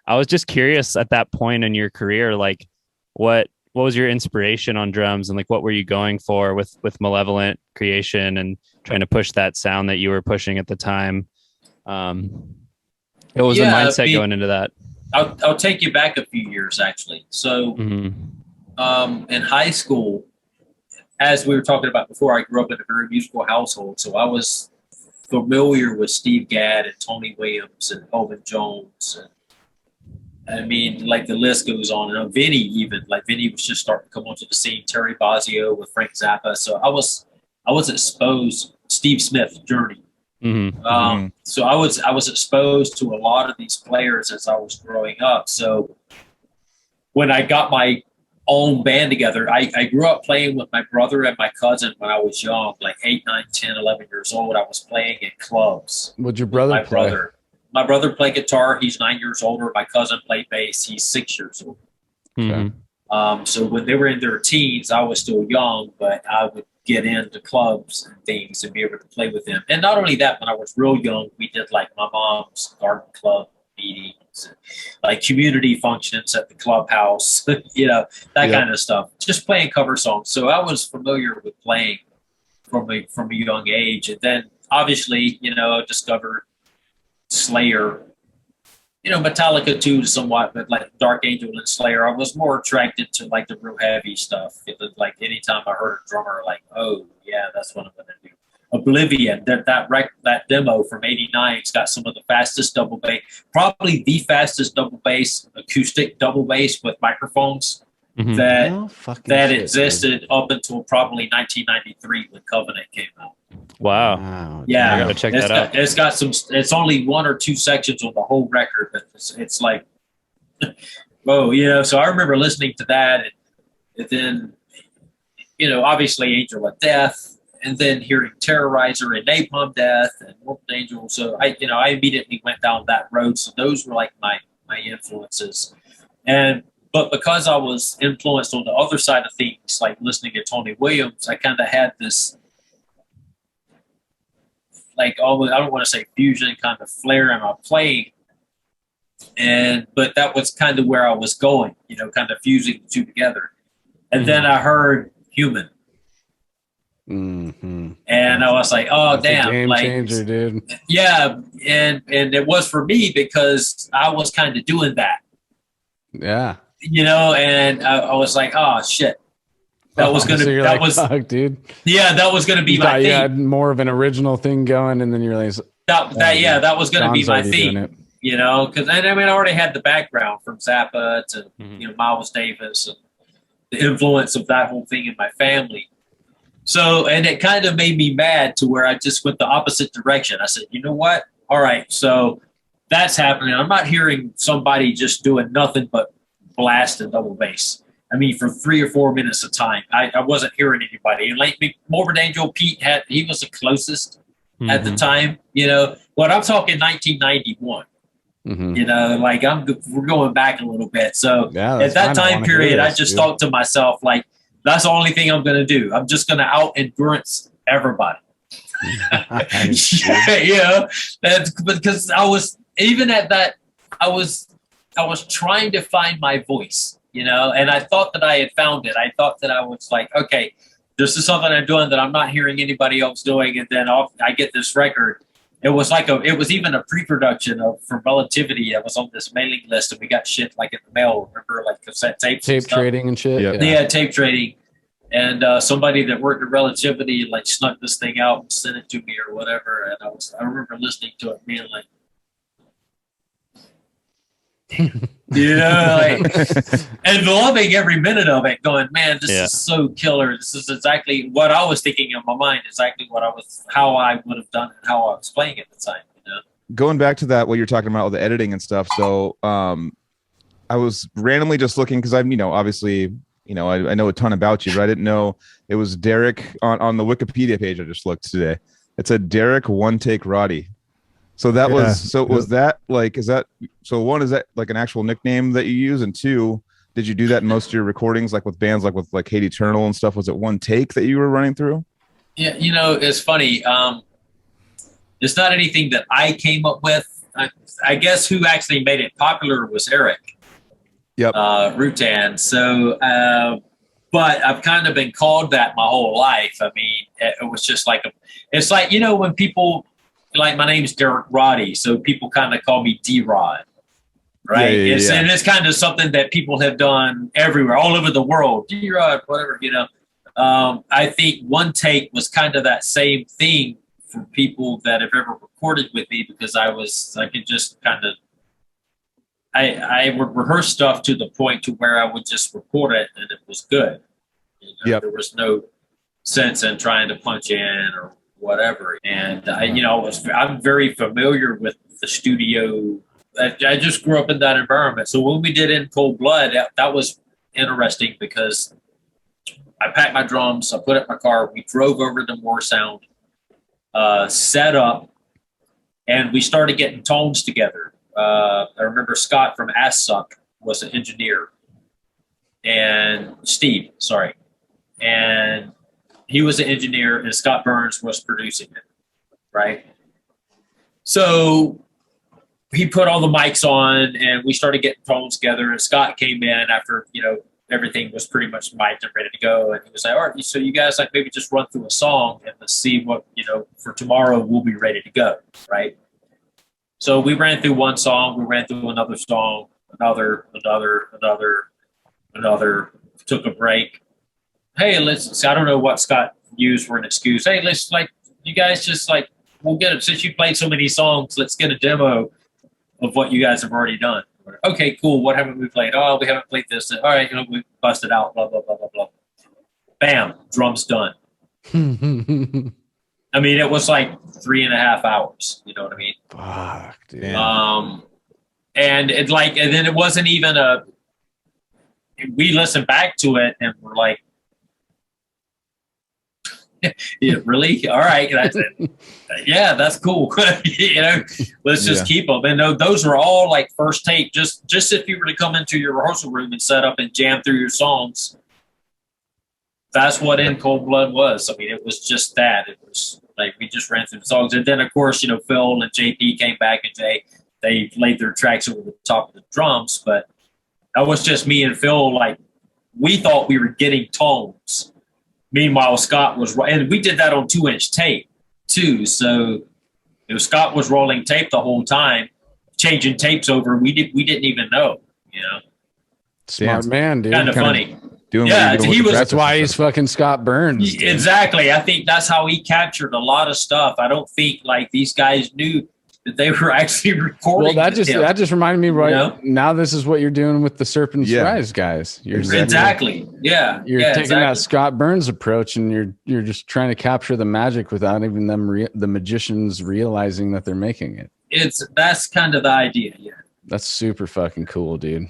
I was just curious at that point in your career, like what was your inspiration on drums, and like what were you going for with Malevolent Creation and trying to push that sound that you were pushing at the time? Um, what was the Yeah, mindset going into that? I'll take you back a few years actually. So Mm-hmm. in high school, as we were talking about before, I grew up in a very musical household, so I was familiar with Steve Gadd and Tony Williams and Elvin Jones. And I mean, like the list goes on. And Vinny, even like Vinny was just starting to come onto the scene. Terry Bozzio with Frank Zappa. So I was exposed. Steve Smith, Journey. Mm-hmm. Mm-hmm. So I was exposed to a lot of these players as I was growing up. So when I got my own band together, I grew up playing with my brother and my cousin when I was young, like 8, 9, 10, 11 years old. I was playing in clubs. What'd your brother play? My brother played guitar. He's 9 years older. My cousin played bass. He's 6 years old. Mm-hmm. So when they were in their teens, I was still young, but I would get into clubs and things and be able to play with them. And not only that, when I was real young, we did like my mom's garden club meetings, and like community functions at the clubhouse, that kind of stuff. Just playing cover songs. So I was familiar with playing from a young age. And then obviously, I discovered Slayer, Metallica too, somewhat, but like Dark Angel and Slayer, I was more attracted to like the real heavy stuff. Like anytime I heard a drummer, like, oh yeah, that's what I'm gonna do. Oblivion, that demo from '89's got some of the fastest double bass, probably the fastest double bass, acoustic double bass with microphones that existed up until probably 1993 when Covenant came out. Wow. Yeah, I gotta check that out. It's got some. It's only 1 or 2 sections on the whole record, but it's like, whoa, So I remember listening to that, and then, obviously Angel of Death, and then hearing Terrorizer and Napalm Death and Wolf Angel. So I immediately went down that road. So those were like my influences, but because I was influenced on the other side of things, like listening to Tony Williams, I kind of had this, like, almost, I don't want to say fusion, kind of flair in my playing. But that was kind of where I was going, kind of fusing the two together. And then I heard Human. Mm-hmm. And I was like, oh, That's damn. a game like, changer, dude. Yeah. And it was for me because I was kind of doing that. Yeah. And I was like, oh, shit. That was going to be, fuck, dude. Yeah, that was going to be my thing. You had more of an original thing going, and then you realized that was going to be my theme, because I already had the background from Zappa to, Miles Davis and the influence of that whole thing in my family. So, and it kind of made me mad to where I just went the opposite direction. I said, you know what? All right. So that's happening. I'm not hearing somebody just doing nothing but blast and double bass. For 3 or 4 minutes of time, I wasn't hearing anybody. And like Morbid Angel, he was the closest at the time, but I'm talking 1991, we're going back a little bit. So at that time period, I just thought to myself, like, that's the only thing I'm going to do. I'm just going to out endurance everybody. Because I was, even at that, I was trying to find my voice. And I thought that I had found it. I thought that I was like, okay, this is something I'm doing that I'm not hearing anybody else doing. And then I get this record. It was even a pre-production from Relativity. I was on this mailing list and we got shit like in the mail. Remember, like cassette tapes, tape trading and shit. Yeah, tape trading. And somebody that worked at Relativity like snuck this thing out and sent it to me or whatever. And I remember listening to it being like, and loving every minute of it, going, man, this is so killer. This is exactly what I was thinking in my mind, exactly how I would have done it, how I was playing at the time. Going back to that, what you're talking about, the editing and stuff. So I was randomly just looking because I'm, obviously, I know a ton about you, but I didn't know it was Derek on the Wikipedia page. I just looked today. It said Derek One Take Roddy. So that was that like, is that like an actual nickname that you use? And 2, did you do that in most of your recordings, like with bands, like with like Hate Eternal and stuff? Was it one take that you were running through? Yeah. It's funny. It's not anything that I came up with. I guess who actually made it popular was Eric. Yep. Rutan. So, but I've kind of been called that my whole life. I mean, it was just like it's like, you know, when people like, my name's Derek Roddy, so people kind of call me D-Rod, right? Yeah. And it's kind of something that people have done everywhere, all over the world. D-Rod, whatever, you know. I think One Take was kind of that same thing for people that have ever recorded with me, because I could just kind of, I would rehearse stuff to the point to where I would just record it and it was good. You know, Yep. There was no sense in trying to punch in or whatever. And I'm very familiar with the studio. I just grew up in that environment. So when we did In Cold Blood, that was interesting, because I packed my drums, I put it in my car, we drove over to Moore Sound, set up, and we started getting tones together. I remember Scott from Ass Suck was an engineer, and Steve, sorry. And he was an engineer, and Scott Burns was producing it, right? So he put all the mics on, and we started getting tones together, and Scott came in after, everything was pretty much mic'd and ready to go. And he was like, all right, so you guys like maybe just run through a song and let's see what, for tomorrow we'll be ready to go, right? So we ran through one song, we ran through another song, another, took a break. Hey, I don't know what Scott used for an excuse. Hey, let's you guys just we'll get it. Since you played so many songs, let's get a demo of what you guys have already done. Okay, cool. What haven't we played? Oh, we haven't played this. All right, we busted out, blah, blah, blah, blah, blah. Bam, drums done. I mean, it was like 3.5 hours. You know what I mean? Fuck, dude. And then it wasn't even we listened back to it and we're like, yeah, really? All right. Yeah, that's cool. Let's just keep them. And those were all like first take. Just if you were to come into your rehearsal room and set up and jam through your songs, that's what In Cold Blood was. I mean, it was just that. It was like we just ran through the songs. And then, of course, Phil and JP came back and they laid their tracks over the top of the drums. But that was just me and Phil. Like, we thought we were getting tones. Meanwhile, Scott was, and we did that on 2-inch tape too. So Scott was rolling tape the whole time, changing tapes over. We didn't even know, Smart man, dude. Kind of funny. That's why he's fucking Scott Burns. Dude. Exactly. I think that's how he captured a lot of stuff. I don't think these guys knew that they were actually recording. Well, that just reminded me now. This is what you're doing with the Serpent's Rise guys. You're exactly. Yeah. You're taking that Scott Burns approach, and you're just trying to capture the magic without even the magicians realizing that they're making it. That's kind of the idea. Yeah. That's super fucking cool, dude.